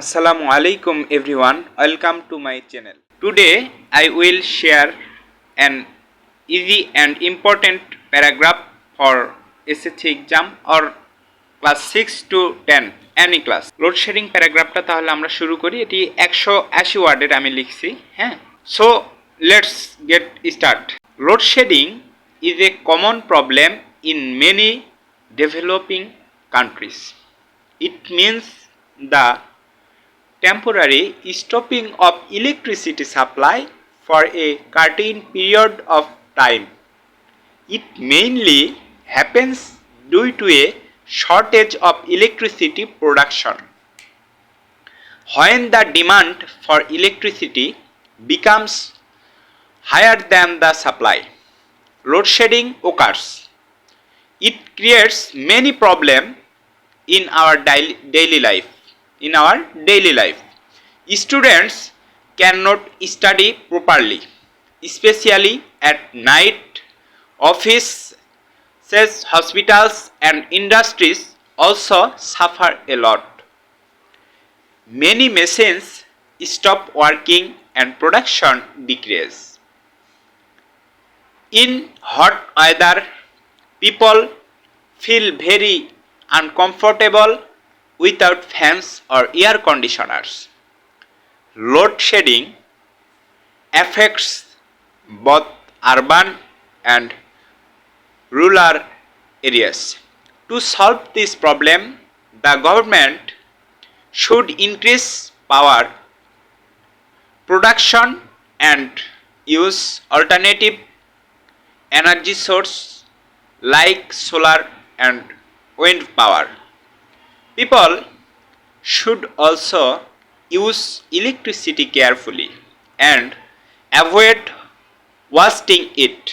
Assalamu alaikum everyone, welcome to my channel. Today I will share an easy and important paragraph for SSC exam or class 6 to 10 any class. Load shedding প্যারাগ্রাফটা তাহলে আমরা শুরু করি। এটি 180 ওয়ার্ডের আমি লিখছি, হ্যাঁ। So let's get start. Load shedding is a common problem in many developing countries. It means the temporary stopping of electricity supply for a certain period of time. It mainly happens due to a shortage of electricity production. When the demand for electricity becomes higher than the supply, load shedding occurs. It creates many problems in our daily life. Students cannot study properly, especially at night. Offices, hospitals and industries also suffer a lot. Many machines stop working and production decreases. In hot weather, people feel very uncomfortable without fans or air conditioners. Load shedding affects both urban and rural areas. To solve this problem, the government should increase power production and use alternative energy source like solar and wind power. People should also use electricity carefully and avoid wasting it.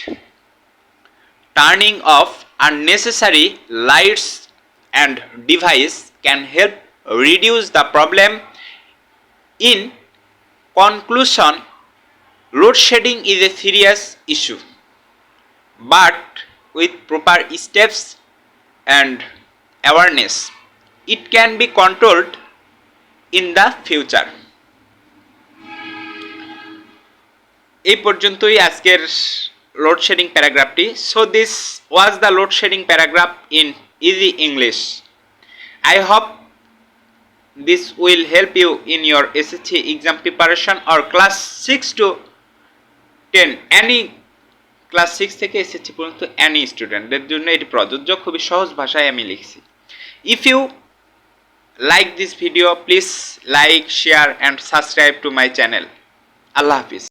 Turning off unnecessary lights and devices can help reduce the problem. In conclusion, load shedding is a serious issue, but with proper steps and awareness, it can be controlled in the future. এই পর্যন্তই আজকের load shedding প্যারাগ্রাফটি। So this was the load shedding paragraph in easy English. I hope this will help you in your SSC exam preparation or class 6 to 10 any class 6 থেকে SSC পর্যন্ত any স্টুডেন্টদের জন্য এটি প্রযোজ্য। খুবই সহজ ভাষায় আমি লিখছি। If you like this video, please like, share and subscribe to my channel. Allah Hafiz.